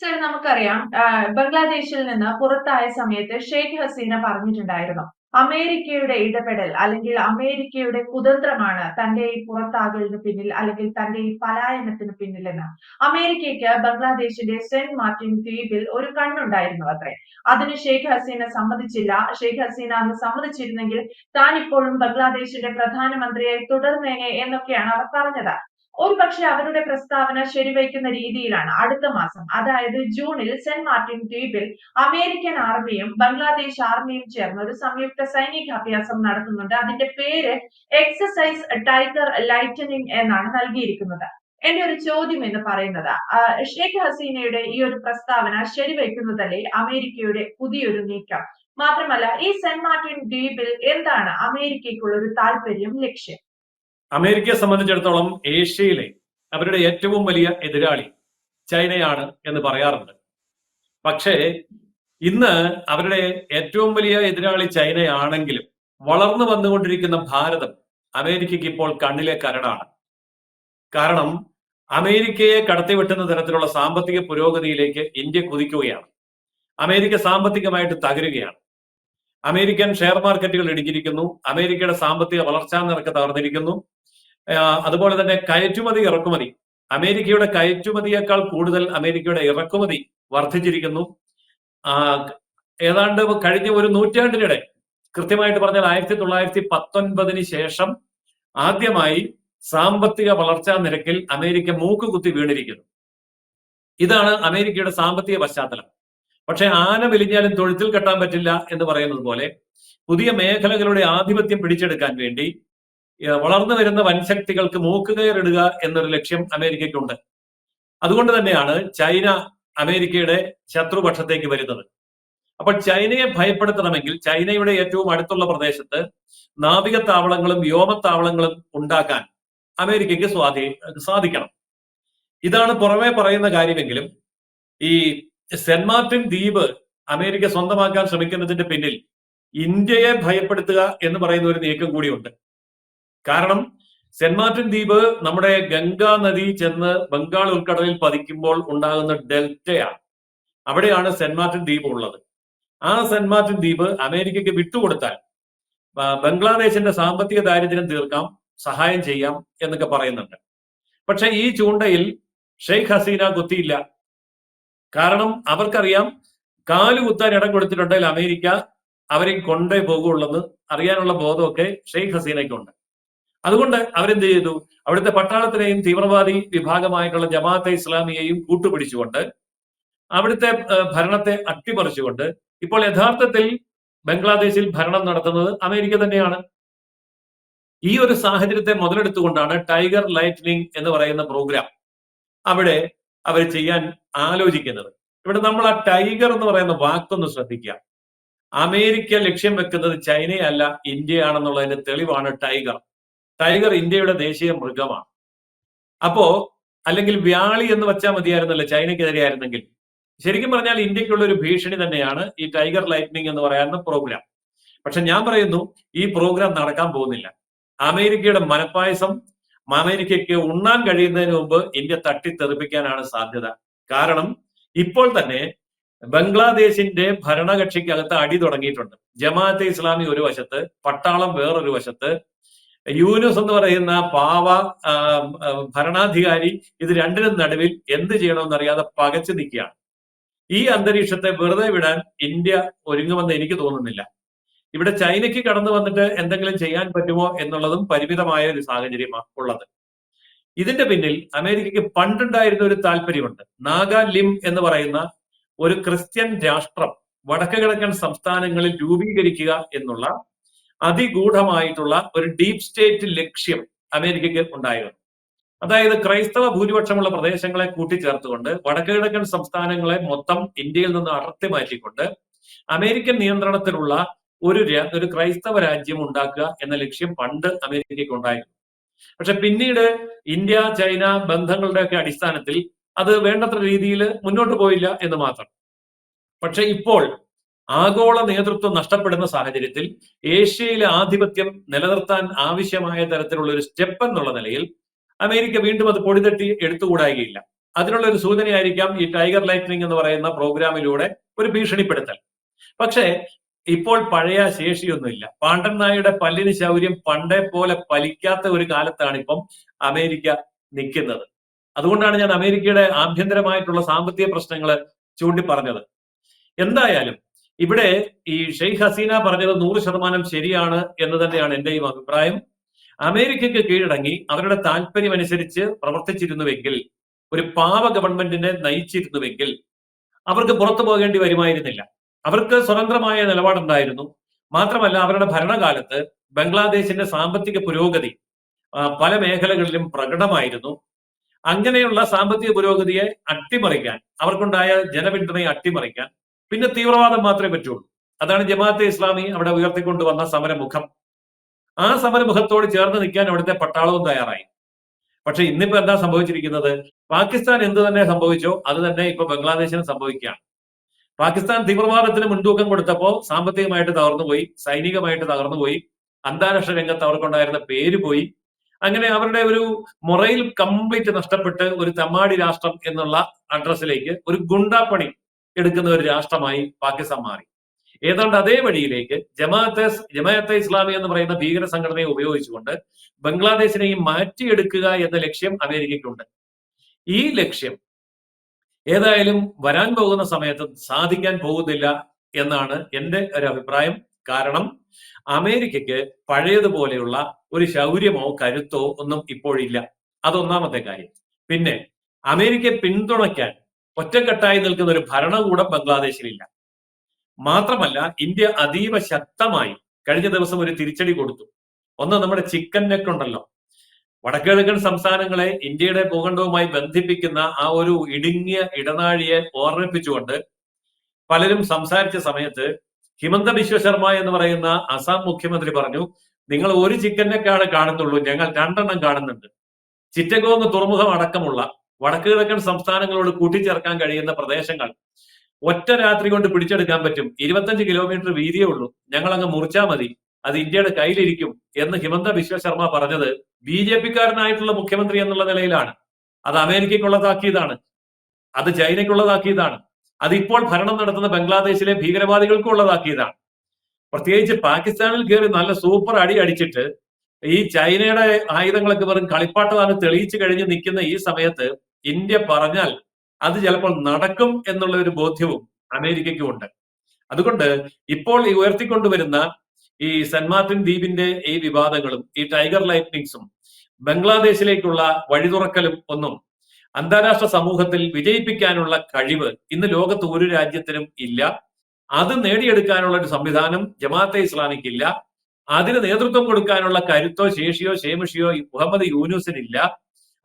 Sir നമുക്കറിയാം ബംഗ്ലാദേശിൽ നിന്ന് പുറത്തായ സമയത്ത് ഷെയ്ഖ് ഹസീന പറഞ്ഞിട്ടുണ്ടായിരുന്നു അമേരിക്കയുടെ ഇടപെടൽ അല്ലെങ്കിൽ അമേരിക്കയുടെ കുതന്ത്രമാണ് തന്റെ ഈ പുറത്താകലിന് പിന്നിൽ അല്ലെങ്കിൽ തന്റെ ഈ പലായനത്തിന് പിന്നിലെന്ന്. അമേരിക്കയ്ക്ക് ബംഗ്ലാദേശിന്റെ സെന്റ് മാർട്ടിൻ ദ്വീപിൽ ഒരു കണ്ണുണ്ടായിരുന്നു അത്രേ. അതിന് ഷെയ്ഖ് ഹസീന സമ്മതിച്ചില്ല. ഷെയ്ഖ് ഹസീന അന്ന് സമ്മതിച്ചിരുന്നെങ്കിൽ താൻ ഇപ്പോഴും ബംഗ്ലാദേശിന്റെ പ്രധാനമന്ത്രിയായി തുടർന്നേനെ എന്നൊക്കെയാണ് അവർ പറഞ്ഞത്. ഒരുപക്ഷെ അവരുടെ പ്രസ്താവന ശരിവയ്ക്കുന്ന രീതിയിലാണ് അടുത്ത മാസം, അതായത് ജൂണിൽ സെന്റ് മാർട്ടിൻ ദ്വീപിൽ അമേരിക്കൻ ആർമിയും ബംഗ്ലാദേശ് ആർമിയും ചേർന്ന് ഒരു സംയുക്ത സൈനിക അഭ്യാസം നടത്തുന്നുണ്ട്. അതിന്റെ പേര് എക്സസൈസ് ടൈഗർ ലൈറ്റനിങ് എന്നാണ് നൽകിയിരിക്കുന്നത്. എന്റെ ഒരു ചോദ്യം എന്ന് പറയുന്നത്, ഷെയ്ഖ് ഹസീനയുടെ ഈ ഒരു പ്രസ്താവന ശരിവയ്ക്കുന്നതല്ലേ അമേരിക്കയുടെ പുതിയൊരു നീക്കം? മാത്രമല്ല, ഈ സെന്റ് മാർട്ടിൻ ദ്വീപിൽ എന്താണ് അമേരിക്കയ്ക്കുള്ള ഒരു താല്പര്യം, ലക്ഷ്യം? അമേരിക്കയെ സംബന്ധിച്ചിടത്തോളം ഏഷ്യയിലെ അവരുടെ ഏറ്റവും വലിയ എതിരാളി ചൈനയാണ് എന്ന് പറയാറുണ്ട്. പക്ഷേ ഇന്ന് അവരുടെ ഏറ്റവും വലിയ എതിരാളി ചൈനയാണെങ്കിലും വളർന്നു വന്നുകൊണ്ടിരിക്കുന്ന ഭാരതം അമേരിക്കയ്ക്ക് ഇപ്പോൾ കണ്ണിലെ കരടാണ്. കാരണം അമേരിക്കയെ കടത്തിവെട്ടുന്ന തരത്തിലുള്ള സാമ്പത്തിക പുരോഗതിയിലേക്ക് ഇന്ത്യ കുതിക്കുകയാണ്. അമേരിക്ക സാമ്പത്തികമായിട്ട് തകരുകയാണ്. അമേരിക്കൻ ഷെയർ മാർക്കറ്റുകൾ ഇടിഞ്ഞിരിക്കുന്നു. അമേരിക്കയുടെ സാമ്പത്തിക വളർച്ചാ നിരക്ക് തകർന്നിരിക്കുന്നു. അതുപോലെ തന്നെ കയറ്റുമതി ഇറക്കുമതി, അമേരിക്കയുടെ കയറ്റുമതിയേക്കാൾ കൂടുതൽ അമേരിക്കയുടെ ഇറക്കുമതി വർദ്ധിച്ചിരിക്കുന്നു. ഏതാണ്ട് കഴിഞ്ഞ ഒരു നൂറ്റാണ്ടിനിടെ, കൃത്യമായിട്ട് പറഞ്ഞാൽ 1919 ശേഷം ആദ്യമായി സാമ്പത്തിക വളർച്ചാ നിരക്കിൽ അമേരിക്ക മൂക്കുകുത്തി വീണിരിക്കുന്നു. ഇതാണ് അമേരിക്കയുടെ സാമ്പത്തിക പശ്ചാത്തലം. പക്ഷെ ആന മെലിഞ്ഞാലും തൊഴുത്തിൽ കെട്ടാൻ പറ്റില്ല എന്ന് പറയുന്നത് പോലെ പുതിയ മേഖലകളുടെ ആധിപത്യം പിടിച്ചെടുക്കാൻ വേണ്ടി വളർന്നു വരുന്ന വൻശക്തികൾക്ക് മൂക്കുകയറിടുക എന്നൊരു ലക്ഷ്യം അമേരിക്കയ്ക്കുണ്ട്. അതുകൊണ്ട് തന്നെയാണ് ചൈന അമേരിക്കയുടെ ശത്രുപക്ഷത്തേക്ക് വരുന്നത്. അപ്പോൾ ചൈനയെ ഭയപ്പെടുത്തണമെങ്കിൽ ചൈനയുടെ ഏറ്റവും അടുത്തുള്ള പ്രദേശത്ത് നാവിക താവളങ്ങളും വ്യോമത്താവളങ്ങളും ഉണ്ടാക്കാൻ അമേരിക്കയ്ക്ക് സാധിക്കണം. ഇതാണ് പുറമെ പറയുന്ന കാര്യമെങ്കിലും ഈ സെന്റ് മാർട്ടിൻ ദ്വീപ് അമേരിക്ക സ്വന്തമാക്കാൻ ശ്രമിക്കുന്നതിന്റെ പിന്നിൽ ഇന്ത്യയെ ഭയപ്പെടുത്തുക എന്ന് പറയുന്ന ഒരു നീക്കം കൂടിയുണ്ട്. കാരണം സെന്റ് മാർട്ടിൻ ദ്വീപ് നമ്മുടെ ഗംഗാ നദി ചെന്ന് ബംഗാൾ ഉൾക്കടലിൽ പതിക്കുമ്പോൾ ഉണ്ടാകുന്ന ഡെൽറ്റയാണ്. അവിടെയാണ് സെന്റ് മാർട്ടിൻ ദ്വീപ് ഉള്ളത്. ആ സെന്റ് മാർട്ടിൻ ദ്വീപ് അമേരിക്കയ്ക്ക് വിട്ടുകൊടുത്താൽ ബംഗ്ലാദേശിന്റെ സാമ്പത്തിക ദാരിദ്ര്യം തീർക്കാം, സഹായം ചെയ്യാം എന്നൊക്കെ പറയുന്നുണ്ട്. പക്ഷെ ഈ ചൂണ്ടയിൽ ഷെയ്ഖ് ഹസീന കുത്തിയില്ല. കാരണം അവർക്കറിയാം, കാല് കുത്താൻ ഇടം കൊടുത്തിട്ടുണ്ടെങ്കിൽ അമേരിക്ക അവരെ കൊണ്ടേ പോകുള്ളെന്ന് അറിയാനുള്ള ബോധമൊക്കെ ഷെയ്ഖ് ഹസീനയ്ക്കുണ്ട്. അതുകൊണ്ട് അവരെന്ത് ചെയ്തു? അവിടുത്തെ പട്ടാളത്തിനെയും തീവ്രവാദി വിഭാഗമായിട്ടുള്ള ജമാഅത്തെ ഇസ്ലാമിയെയും കൂട്ടുപിടിച്ചുകൊണ്ട് അവിടുത്തെ ഭരണത്തെ അട്ടിമറിച്ചുകൊണ്ട് ഇപ്പോൾ യഥാർത്ഥത്തിൽ ബംഗ്ലാദേശിൽ ഭരണം നടത്തുന്നത് അമേരിക്ക തന്നെയാണ്. ഈ ഒരു സാഹചര്യത്തെ മുതലെടുത്തുകൊണ്ടാണ് ടൈഗർ ലൈറ്റനിങ് എന്ന് പറയുന്ന പ്രോഗ്രാം അവിടെ അവർ ചെയ്യാൻ ആലോചിക്കുന്നത്. ഇവിടെ നമ്മൾ ആ ടൈഗർ എന്ന് പറയുന്ന വാക്കൊന്ന് ശ്രദ്ധിക്കുക. അമേരിക്ക ലക്ഷ്യം വെക്കുന്നത് ചൈനയല്ല, ഇന്ത്യയാണെന്നുള്ളതിന്റെ തെളിവാണ് ടൈഗർ. ടൈഗർ ഇന്ത്യയുടെ ദേശീയ മൃഗമാണ്. അപ്പോ അല്ലെങ്കിൽ വ്യാളി എന്ന് വെച്ചാൽ മതിയായിരുന്നല്ലോ ചൈനയ്ക്കെതിരെ ആയിരുന്നെങ്കിൽ. ശരിക്കും പറഞ്ഞാൽ ഇന്ത്യക്കുള്ള ഒരു ഭീഷണി തന്നെയാണ് ഈ ടൈഗർ ലൈറ്റനിങ് എന്ന് പറയുന്ന പ്രോഗ്രാം. പക്ഷെ ഞാൻ പറയുന്നു, ഈ പ്രോഗ്രാം നടക്കാൻ പോകുന്നില്ല. അമേരിക്കയുടെ മനപ്പായസം അമേരിക്കയ്ക്ക് ഉണ്ണാൻ കഴിയുന്നതിന് മുമ്പ് ഇന്ത്യ തട്ടിത്തെറിപ്പിക്കാനാണ് സാധ്യത. കാരണം ഇപ്പോൾ തന്നെ ബംഗ്ലാദേശിന്റെ ഭരണകക്ഷിക്കകത്ത് അടി തുടങ്ങിയിട്ടുണ്ട്. ജമാഅത്തെ ഇസ്ലാമി ഒരു വശത്ത്, പട്ടാളം വേറൊരു വശത്ത്, യൂനുസ് എന്ന് പറയുന്ന പാവ ഭരണാധികാരി, ഇത് രണ്ടിനും നടുവിൽ എന്ത് ചെയ്യണമെന്നറിയാതെ പകച്ചു നിൽക്കുകയാണ്. ഈ അന്തരീക്ഷത്തെ വെറുതെ വിടാൻ ഇന്ത്യ ഒരുങ്ങുമെന്ന് എനിക്ക് തോന്നുന്നില്ല. ഇവിടെ ചൈനയ്ക്ക് കടന്നു വന്നിട്ട് എന്തെങ്കിലും ചെയ്യാൻ പറ്റുമോ എന്നുള്ളതും പരിമിതമായ ഒരു സാഹചര്യമാണ് ഉള്ളത്. ഇതിന്റെ പിന്നിൽ അമേരിക്കയ്ക്ക് പണ്ടുണ്ടായിരുന്ന ഒരു താല്പര്യമുണ്ട്. നാഗാലിം എന്ന് പറയുന്ന ഒരു ക്രിസ്ത്യൻ രാഷ്ട്രം വടക്ക് കിഴക്കൻ സംസ്ഥാനങ്ങളിൽ രൂപീകരിക്കുക എന്നുള്ള അതിഗൂഢമായിട്ടുള്ള ഒരു ഡീപ് സ്റ്റേറ്റ് ലക്ഷ്യം അമേരിക്കയ്ക്ക് ഉണ്ടായിരുന്നു. അതായത് ക്രൈസ്തവ ഭൂരിപക്ഷമുള്ള പ്രദേശങ്ങളെ കൂട്ടിച്ചേർത്തുകൊണ്ട് വടക്ക് കിഴക്കൻ സംസ്ഥാനങ്ങളെ മൊത്തം ഇന്ത്യയിൽ നിന്ന് അടർത്തി മാറ്റിക്കൊണ്ട് അമേരിക്കൻ നിയന്ത്രണത്തിലുള്ള ഒരു ക്രൈസ്തവ രാജ്യം ഉണ്ടാക്കുക എന്ന ലക്ഷ്യം പണ്ട് അമേരിക്കയ്ക്ക് ഉണ്ടായിരുന്നു. പക്ഷെ പിന്നീട് ഇന്ത്യ ചൈന ബന്ധങ്ങളുടെയൊക്കെ അടിസ്ഥാനത്തിൽ അത് വേണ്ടത്ര രീതിയിൽ മുന്നോട്ട് പോയില്ല എന്ന് മാത്രം. പക്ഷെ ഇപ്പോൾ ആഗോള നേതൃത്വം നഷ്ടപ്പെടുന്ന സാഹചര്യത്തിൽ ഏഷ്യയിലെ ആധിപത്യം നിലനിർത്താൻ ആവശ്യമായ തരത്തിലുള്ള ഒരു സ്റ്റെപ്പ് എന്നുള്ള നിലയിൽ അമേരിക്ക വീണ്ടും അത് പൊടിതട്ടി എടുത്തുകൂടായികയില്ല. അതിനുള്ള ഒരു സൂചനയായിരിക്കാം ഈ ടൈഗർ ലൈറ്റനിങ് എന്ന് പറയുന്ന പ്രോഗ്രാമിലൂടെ ഒരു ഭീഷണിപ്പെടുത്തൽ. പക്ഷേ ഇപ്പോൾ പഴയ ശേഷിയൊന്നുമില്ല. പാണ്ഡൻ നായയുടെ പല്ലിന് ശൗര്യം പണ്ടേ പോലെ ഫലിക്കാത്ത ഒരു കാലത്താണ് ഇപ്പം അമേരിക്ക നിൽക്കുന്നത്. അതുകൊണ്ടാണ് ഞാൻ അമേരിക്കയുടെ ആഭ്യന്തരമായിട്ടുള്ള സാമ്പത്തിക പ്രശ്നങ്ങൾ ചൂണ്ടിപ്പറഞ്ഞത്. എന്തായാലും ഇവിടെ ഈ ഷെയ്ഖ് ഹസീന പറഞ്ഞത് 100% ശരിയാണ് എന്ന് തന്നെയാണ് എന്റെയും അഭിപ്രായം. അമേരിക്കയ്ക്ക് കീഴടങ്ങി അവരുടെ താല്പര്യമനുസരിച്ച് പ്രവർത്തിച്ചിരുന്നുവെങ്കിൽ, ഒരു പാവ ഗവൺമെന്റിനെ നയിച്ചിരുന്നുവെങ്കിൽ അവർക്ക് പുറത്തു പോകേണ്ടി വരുമായിരുന്നില്ല. അവർക്ക് സ്വതന്ത്രമായ നിലപാടുണ്ടായിരുന്നു. മാത്രമല്ല, അവരുടെ ഭരണകാലത്ത് ബംഗ്ലാദേശിന്റെ സാമ്പത്തിക പുരോഗതി പല മേഖലകളിലും പ്രകടമായിരുന്നു. അങ്ങനെയുള്ള സാമ്പത്തിക പുരോഗതിയെ അട്ടിമറിക്കാൻ, അവർക്കുണ്ടായ ജനപിന്തുണയെ അട്ടിമറിക്കാൻ പിന്നെ തീവ്രവാദം മാത്രമേ പറ്റുള്ളൂ. അതാണ് ജമാഅത്തെ ഇസ്ലാമി അവിടെ ഉയർത്തിക്കൊണ്ടുവന്ന സമരമുഖം. ആ സമരമുഖത്തോട് ചേർന്ന് നിൽക്കാൻ അവിടുത്തെ പട്ടാളവും തയ്യാറായി. പക്ഷെ ഇന്നിപ്പോ എന്താ സംഭവിച്ചിരിക്കുന്നത്? പാകിസ്ഥാൻ എന്ത് തന്നെ സംഭവിച്ചോ അത് തന്നെ ഇപ്പൊ ബംഗ്ലാദേശിന് സംഭവിക്കുകയാണ്. പാകിസ്ഥാൻ തീവ്രവാദത്തിന് മുൻതൂക്കം കൊടുത്തപ്പോ സാമ്പത്തികമായിട്ട് തകർന്നുപോയി, സൈനികമായിട്ട് തകർന്നുപോയി, അന്താരാഷ്ട്ര രംഗത്ത് അവർക്കുണ്ടായിരുന്ന പേര് പോയി. അങ്ങനെ അവരുടെ ഒരു മൊറയിൽ കംപ്ലീറ്റ് നഷ്ടപ്പെട്ട് ഒരു തമ്മാടി രാഷ്ട്രം എന്നുള്ള അഡ്രസ്സിലേക്ക് ഒരു ഗുണ്ടാപ്പണി എടുക്കുന്ന ഒരു രാഷ്ട്രമായി പാകിസ്ഥാൻ മാറി. ഏതാണ്ട് അതേ വഴിയിലേക്ക് ജമാഅത്തെ ഇസ്ലാമി എന്ന് പറയുന്ന ഭീകര സംഘടനയെ ഉപയോഗിച്ചുകൊണ്ട് ബംഗ്ലാദേശിനെയും മാറ്റിയെടുക്കുക എന്ന ലക്ഷ്യം അമേരിക്കയ്ക്കുണ്ട്. ഈ ലക്ഷ്യം ഏതായാലും വരാൻ പോകുന്ന സമയത്ത് സാധിക്കാൻ പോകുന്നില്ല എന്നാണ് എന്റെ ഒരു അഭിപ്രായം. കാരണം അമേരിക്കയ്ക്ക് പഴയതുപോലെയുള്ള ഒരു ശൗര്യമോ കരുത്തോ ഒന്നും ഇപ്പോഴില്ല. അതൊന്നാമത്തെ കാര്യം. പിന്നെ അമേരിക്കയെ പിന്തുണയ്ക്കാൻ ഒറ്റക്കെട്ടായി നിൽക്കുന്ന ഒരു ഭരണകൂടം ബംഗ്ലാദേശിലില്ല. മാത്രമല്ല, ഇന്ത്യ അതീവ ശക്തമായി കഴിഞ്ഞ ദിവസം ഒരു തിരിച്ചടി കൊടുത്തു. ഒന്ന്, നമ്മുടെ ചിക്കൻ നെക്ക് ഉണ്ടല്ലോ, വടക്കിഴക്കൻ സംസ്ഥാനങ്ങളെ ഇന്ത്യയുടെ ഭൂഖണ്ഡവുമായി ബന്ധിപ്പിക്കുന്ന ആ ഒരു ഇടുങ്ങിയ ഇടനാഴിയെ ഓർമ്മിപ്പിച്ചുകൊണ്ട് പലരും സംസാരിച്ച സമയത്ത് ഹിമന്ത ബിശ്വ ശർമ്മ എന്ന് പറയുന്ന അസം മുഖ്യമന്ത്രി പറഞ്ഞു, നിങ്ങൾ ഒരു ചിക്കൻ നെക്കാണ് കാണുന്നുള്ളൂ, ഞങ്ങൾ 2 എണ്ണം കാണുന്നുണ്ട്. ചിറ്റഗോങ് തുറമുഖം അടക്കമുള്ള വടക്കുകിഴക്കൻ സംസ്ഥാനങ്ങളോട് കൂട്ടിച്ചേർക്കാൻ കഴിയുന്ന പ്രദേശങ്ങൾ ഒറ്റ രാത്രി കൊണ്ട് പിടിച്ചെടുക്കാൻ പറ്റും. 25 കിലോമീറ്റർ വീതിയേ ഉള്ളൂ, ഞങ്ങൾ അങ്ങ് മുറിച്ചാൽ മതി, അത് ഇന്ത്യയുടെ കയ്യിലിരിക്കും എന്ന് ഹിമന്ത ബിശ്വ ശർമ്മ പറഞ്ഞത് BJP-കാരനായിട്ടുള്ള മുഖ്യമന്ത്രി എന്നുള്ള നിലയിലാണ്. അത് അമേരിക്കയ്ക്കുള്ളതാക്കിയതാണ്, അത് ചൈനയ്ക്കുള്ളതാക്കിയതാണ്, അതിപ്പോൾ ഭരണം നടത്തുന്ന ബംഗ്ലാദേശിലെ ഭീകരവാദികൾക്കും ഉള്ളതാക്കിയതാണ്. പ്രത്യേകിച്ച് പാകിസ്ഥാനിൽ കയറി നല്ല സൂപ്പർ അടി അടിച്ചിട്ട് ഈ ചൈനയുടെ ആയുധങ്ങളൊക്കെ വെറും കളിപ്പാട്ടമാണ് തെളിയിച്ചു കഴിഞ്ഞ് നിൽക്കുന്ന ഈ സമയത്ത് ഇന്ത്യ പറഞ്ഞാൽ അത് ചിലപ്പോൾ നടക്കും എന്നുള്ള ഒരു ബോധ്യവും അമേരിക്കയ്ക്കും ഉണ്ട്. അതുകൊണ്ട് ഇപ്പോൾ ഈ ഉയർത്തിക്കൊണ്ടുവരുന്ന ഈ സെന്റ് മാർട്ടിൻ ദ്വീപിന്റെ ഈ വിവാദങ്ങളും ഈ ടൈഗർ ലൈറ്റ്നിങ്സും ബംഗ്ലാദേശിലേക്കുള്ള വഴി തുറക്കലും ഒന്നും അന്താരാഷ്ട്ര സമൂഹത്തിൽ വിജയിപ്പിക്കാനുള്ള കഴിവ് ഇന്ന് ലോകത്ത് ഒരു രാജ്യത്തിനും ഇല്ല. അത് നേടിയെടുക്കാനുള്ള ഒരു സംവിധാനം ജമാഅത്തെ ഇസ്ലാമിക്കില്ല. അതിന് നേതൃത്വം കൊടുക്കാനുള്ള കരുത്തോ ശേഷിയോ ശേമിഷിയോ മുഹമ്മദ് യൂനുസിനില്ല.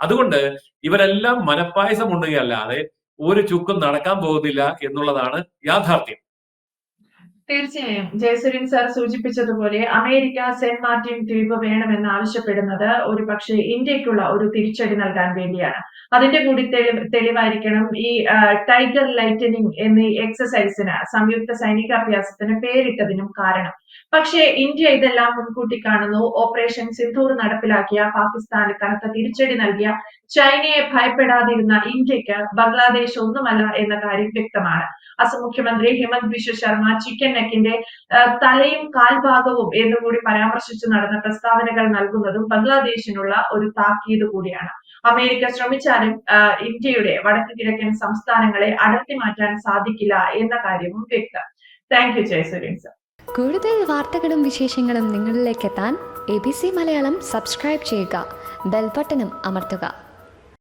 അതുകൊണ്ട് ഇവരെല്ലാം മനപ്പായസം ഉണ്ടെങ്കിലല്ലാതെ ഒരു ചുക്കും നടക്കാൻ പോകുന്നില്ല എന്നുള്ളതാണ് യാഥാർത്ഥ്യം. തീർച്ചയായും ജയസുരൻ സാർ സൂചിപ്പിച്ചതുപോലെ അമേരിക്ക സെന്റ് മാർട്ടിൻ ദ്വീപ് വേണമെന്ന് ആവശ്യപ്പെടുന്നത് ഒരു പക്ഷേ ഇന്ത്യക്കുള്ള ഒരു തിരിച്ചടി നൽകാൻ വേണ്ടിയാണ്. അതിന്റെ കൂടി തെളിവായിരിക്കണം ഈ ടൈഗർ ലൈറ്റനിങ് എന്നീ എക്സസൈസിന്, സംയുക്ത സൈനികാഭ്യാസത്തിന് പേരിട്ടതിനും കാരണം. പക്ഷേ ഇന്ത്യ ഇതെല്ലാം മുൻകൂട്ടി കാണുന്നു. ഓപ്പറേഷൻ സിന്ധൂർ നടപ്പിലാക്കിയ, പാകിസ്ഥാന് കനത്ത തിരിച്ചടി നൽകിയ, ചൈനയെ ഭയപ്പെടാതിരുന്ന ഇന്ത്യക്ക് ബംഗ്ലാദേശ് ഒന്നുമല്ല എന്ന കാര്യം വ്യക്തമാണ്. അസം മുഖ്യമന്ത്രി ഹിമന്ത് ബിശ്വ ശർമ്മ ചിക്കൻ നെക്കിന്റെ തലയും കാൽഭാഗവും എന്നുകൂടി പരാമർശിച്ചു നടന്ന പ്രസ്താവനകൾ നൽകുന്നതും ബംഗ്ലാദേശിനുള്ള ഒരു താക്കീത് കൂടിയാണ്. അമേരിക്ക ശ്രമിച്ചാലും ഇന്ത്യയുടെ വടക്ക് കിഴക്കൻ സംസ്ഥാനങ്ങളെ അടർത്തി മാറ്റാൻ സാധിക്കില്ല എന്ന കാര്യവും വ്യക്തം. Thank you Jayasuran sir. കൂടുതൽ വാർത്തകളും വിശേഷങ്ങളും നിങ്ങളിലേക്ക് എത്താൻ ABC മലയാളം സബ്സ്ക്രൈബ് ചെയ്യുക, ബെൽ ബട്ടണും അമർത്തുക.